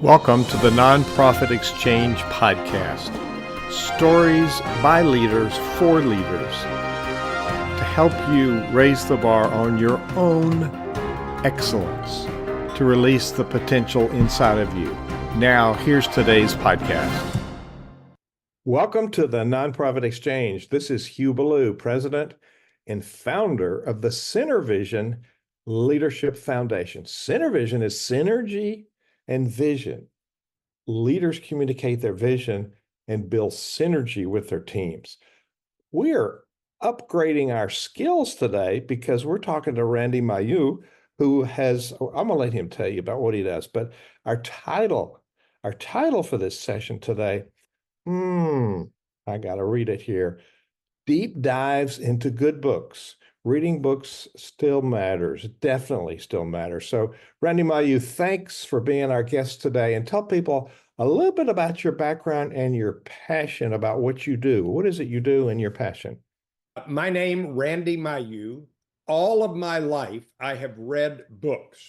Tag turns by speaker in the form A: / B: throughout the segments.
A: Welcome to the Nonprofit Exchange Podcast. Stories by leaders for leaders to help you raise the bar on your own excellence, to release the potential inside of you. Now, here's today's podcast. Welcome to the Nonprofit Exchange. This is Hugh Ballou, president and founder of the Center Vision Leadership Foundation. Center Vision is synergy and vision. Leaders communicate their vision and build synergy with their teams. We are upgrading our skills today because we're talking to Randy Mayeux, who has, I'm going to let him tell you about what he does, but our title for this session today, I got to read it here. Deep dives into good books. Reading books still matters, definitely still matters. So, Randy Mayeux, thanks for being our guest today, and tell people a little bit about your background and your passion about what you do. What is it you do and your passion?
B: My name, Randy Mayeux. All of my life, I have read books.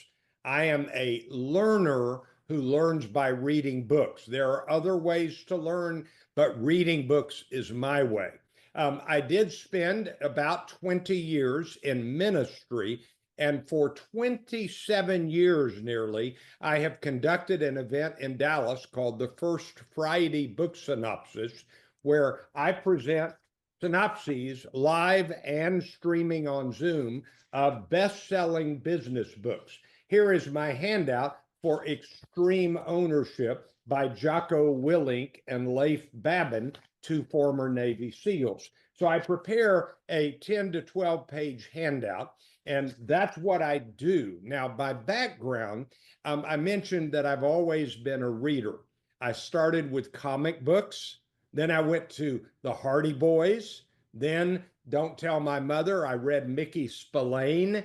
B: I am a learner who learns by reading books. There are other ways to learn, but reading books is my way. I did spend about 20 years in ministry, and for 27 years nearly, I have conducted an event in Dallas called the First Friday Book Synopsis, where I present synopses live and streaming on Zoom of best-selling business books. Here is my handout for Extreme Ownership by Jocko Willink and Leif Babin, two former Navy SEALs. So I prepare a 10 to 12 page handout, and that's what I do. Now, by background, I mentioned that I've always been a reader. I started with comic books, then I went to the Hardy Boys, then Don't Tell My Mother, I read Mickey Spillane,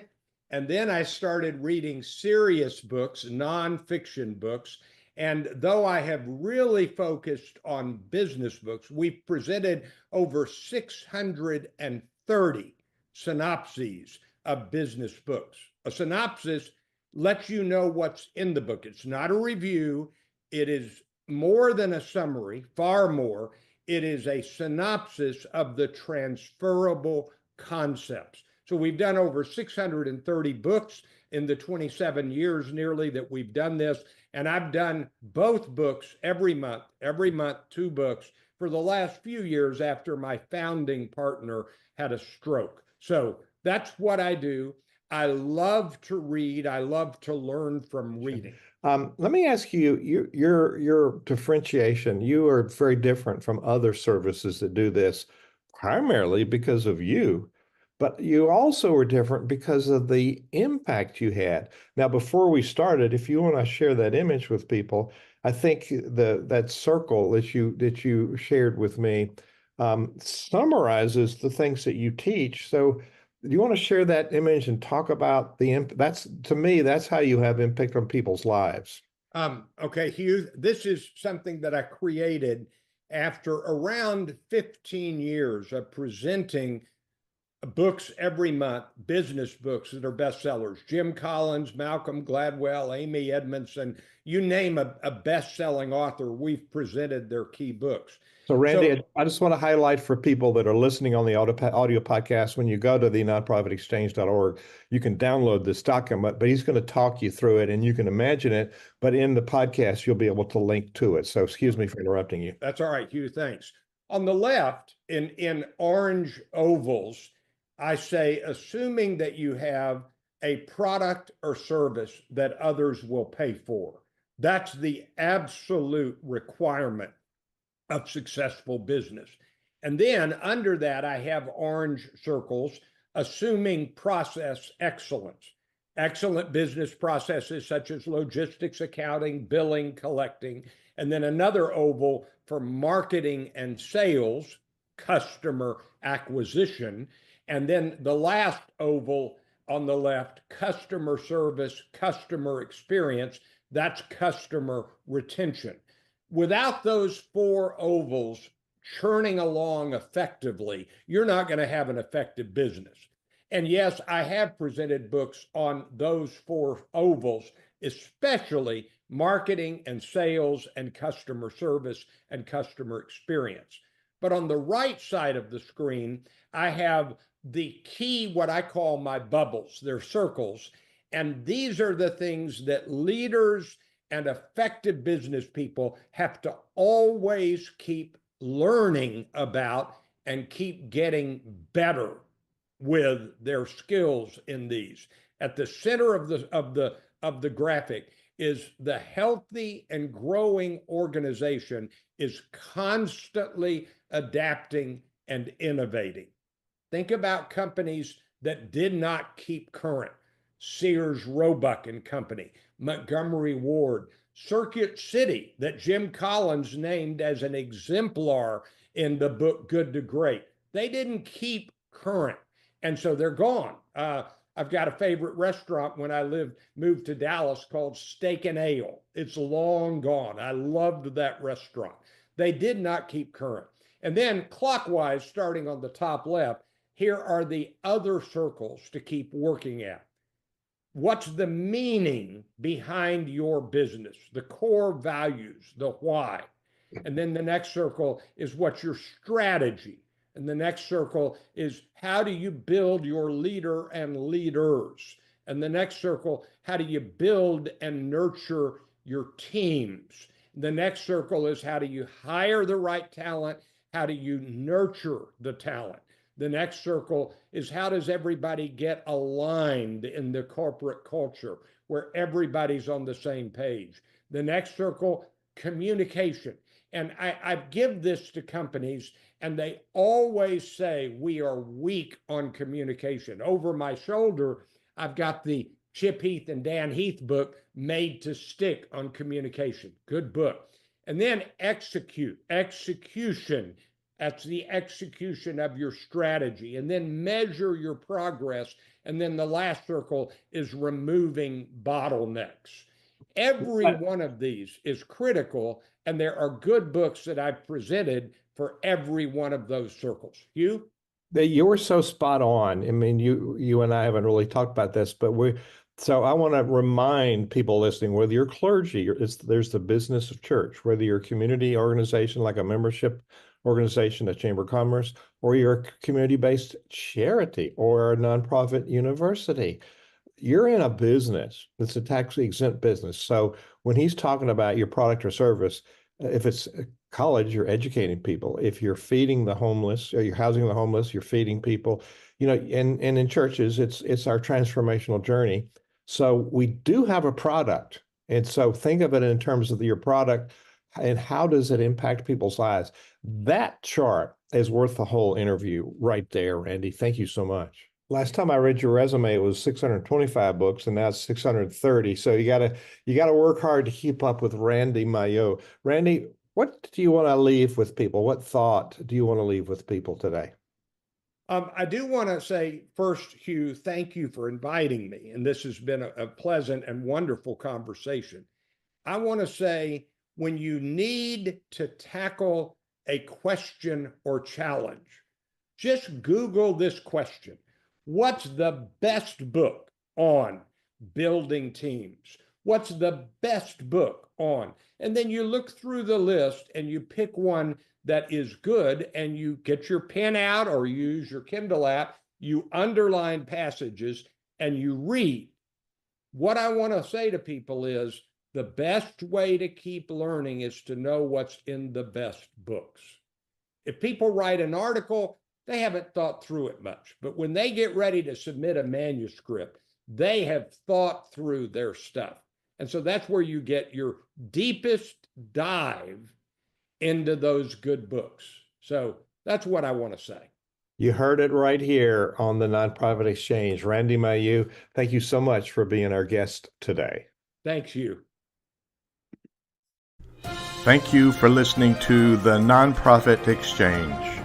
B: and then I started reading serious books, nonfiction books. And though I have really focused on business books, we've presented over 630 synopses of business books. A synopsis lets you know what's in the book. It's not a review. It is more than a summary, far more. It is a synopsis of the transferable concepts. So we've done over 630 books in the 27 years nearly that we've done this. And I've done both books every month, two books for the last few years after my founding partner had a stroke. So that's what I do. I love to read. I love to learn from reading.
A: Let me ask you, your differentiation, you are very different from other services that do this primarily because of you, but you also were different because of the impact you had. Now, before we started, if you want to share that image with people, I think that circle that you shared with me summarizes the things that you teach. So do you want to share that image and talk about that's, to me, that's how you have impact on people's lives.
B: Okay, Hugh, this is something that I created after around 15 years of presenting books every month, business books that are bestsellers. Jim Collins, Malcolm Gladwell, Amy Edmondson, you name a best-selling author, we've presented their key books.
A: So, Randy, I just want to highlight for people that are listening on the audio podcast, when you go to the nonprofitexchange.org, you can download this document, but he's going to talk you through it and you can imagine it. But in the podcast, you'll be able to link to it. So excuse me for interrupting you.
B: That's all right, Hugh. Thanks. On the left, in orange ovals, I say, assuming that you have a product or service that others will pay for. That's the absolute requirement of successful business. And then under that, I have orange circles, assuming process excellence. Excellent business processes such as logistics, accounting, billing, collecting. And then another oval for marketing and sales, customer acquisition. And then the last oval on the left, customer service, customer experience, that's customer retention. Without those four ovals churning along effectively, you're not going to have an effective business. And yes, I have presented books on those four ovals, especially marketing and sales and customer service and customer experience. But on the right side of the screen, I have the key, what I call my bubbles. They're circles. And these are the things that leaders and effective business people have to always keep learning about and keep getting better with their skills in these. At the center of the graphic is the healthy and growing organization is constantly adapting and innovating. Think about companies that did not keep current. Sears, Roebuck and Company, Montgomery Ward, Circuit City, that Jim Collins named as an exemplar in the book Good to Great. They didn't keep current, and so they're gone. I've got a favorite restaurant when I moved to Dallas called Steak and Ale. It's long gone. I loved that restaurant. They did not keep current. And then clockwise, starting on the top left, here are the other circles to keep working at. What's the meaning behind your business? The core values, the why. And then the next circle is what's your strategy? And the next circle is how do you build your leader and leaders? And the next circle, how do you build and nurture your teams? The next circle is how do you hire the right talent? How do you nurture the talent? The next circle is how does everybody get aligned in the corporate culture where everybody's on the same page? The next circle, communication. And I give this to companies and they always say we are weak on communication. Over my shoulder, I've got the Chip Heath and Dan Heath book, Made to Stick on Communication. Good book. And then execution. That's the execution of your strategy. And then measure your progress. And then the last circle is removing bottlenecks. Every one of these is critical, and there are good books that I've presented for every one of those circles. Hugh?
A: You were so spot on. I mean, you and I haven't really talked about this, but so I want to remind people listening, whether you're clergy, there's the business of church, whether you're a community organization like a membership organization, a chamber of commerce, or you're a community-based charity or a nonprofit university. You're in a business. It's a tax-exempt business. So when he's talking about your product or service, if it's college, you're educating people. If you're feeding the homeless or you're housing the homeless, you're feeding people, and in churches, it's our transformational journey. So we do have a product. And so think of it in terms of your product and how does it impact people's lives? That chart is worth the whole interview right there, Randy. Thank you so much. Last time I read your resume, it was 625 books, and now it's 630. So you gotta work hard to keep up with Randy Mayeux. Randy, what do you want to leave with people? What thought do you want to leave with people today?
B: I do want to say first, Hugh, thank you for inviting me. And this has been a pleasant and wonderful conversation. I want to say when you need to tackle a question or challenge, just Google this question. What's the best book on building teams? What's the best book on? And then you look through the list and you pick one that is good and you get your pen out or use your Kindle app, you underline passages and you read. What I want to say to people is the best way to keep learning is to know what's in the best books. If people write an article, they haven't thought through it much, but when they get ready to submit a manuscript, they have thought through their stuff. And so that's where you get your deepest dive into those good books. So that's what I want to say.
A: You heard it right here on the Nonprofit Exchange. Randy Mayeux, thank you so much for being our guest today.
B: Thanks, you.
A: Thank you for listening to the Nonprofit Exchange.